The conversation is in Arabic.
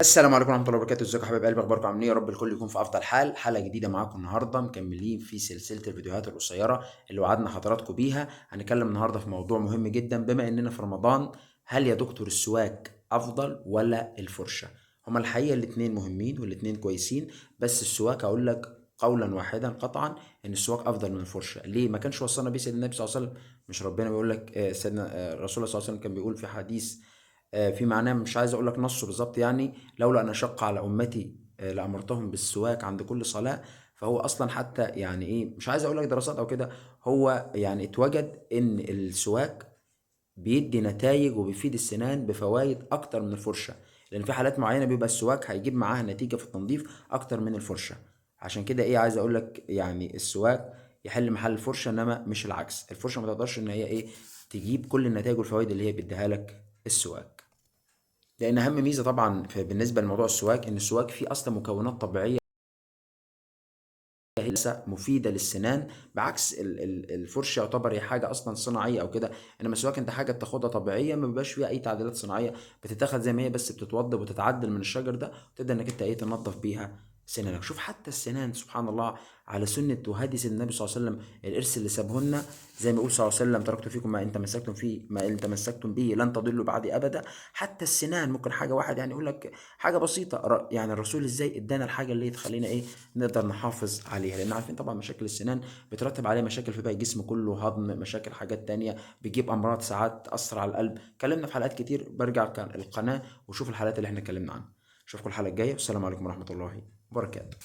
السلام عليكم ورحمة الله وبركاته، ازيكم يا حبايب قلبي؟ اخباركم عاملين ايه؟ يا رب الكل يكون في افضل حال. حلقة جديدة معاكم النهارده، مكملين في سلسلة الفيديوهات القصيرة اللي وعدنا حضراتكم بيها. هنتكلم النهارده في موضوع مهم جدا بما اننا في رمضان. هل يا دكتور السواك افضل ولا الفرشة؟ هما الحقيقة الاتنين مهمين والاتنين كويسين، بس السواك اقول لك قولا واحدا قطعا ان السواك افضل من الفرشة. ليه؟ ما كانش وصلنا بيه سيدنا النبي صلى الله عليه وسلم؟ مش ربنا بيقول لك سيدنا الرسول صلى الله عليه وسلم كان بيقول في حديث في معناه، مش عايز اقول لك نصه بالظبط يعني، لولا ان اشق على امتي لامرتهم بالسواك عند كل صلاه. فهو اصلا حتى يعني ايه، مش عايز اقول لك دراسات او كده، هو يعني اتوجد ان السواك بيدي نتائج وبيفيد السنان بفوائد اكتر من الفرشه، لان في حالات معينه بيبقى السواك هيجيب معاها نتيجه في التنظيف اكتر من الفرشه. عشان كده ايه، عايز اقول لك يعني السواك يحل محل الفرشه، انما مش العكس. الفرشه ما تقدرش ان هي ايه تجيب كل النتائج والفوائد اللي هي بيديها لك السواك. لان اهم ميزه طبعا بالنسبه لموضوع السواك ان السواك فيه اصلا مكونات طبيعيه هي لسه مفيده للسنان، بعكس الفرشه يعتبر هي حاجه اصلا صناعيه او كده. انما السواك انت حاجه بتاخدها طبيعيه، ما بيبقاش فيها اي تعديلات صناعيه، بتتاخد زي ما هي، بس بتتوضب وتتعدل من الشجر ده، وتبدا انك انت ايه تنظف بيها سنانك. شوف حتى السنان سبحان الله، على سنه وهدي سيدنا النبي صلى الله عليه وسلم، الارث اللي سابهن، زي ما يقول صلى الله عليه وسلم: تركت فيكم ما ان تمسكتم به لن تضلوا بعدي ابدا. حتى السنان ممكن حاجه واحد يعني يقول لك حاجه بسيطه، يعني الرسول ازاي ادانا الحاجه اللي تخلينا ايه نقدر نحافظ عليها. لان عارفين طبعا مشاكل السنان بترتب عليها مشاكل في باقي الجسم كله، هضم، مشاكل حاجات تانية، بيجيب امراض ساعات تاثر على القلب. اتكلمنا في حلقات كتير، برجع القناه وشوف الحلقات اللي احنا اتكلمنا عنها. اشوفكم الحلقه الجايه، والسلام عليكم ورحمه الله وبركاته.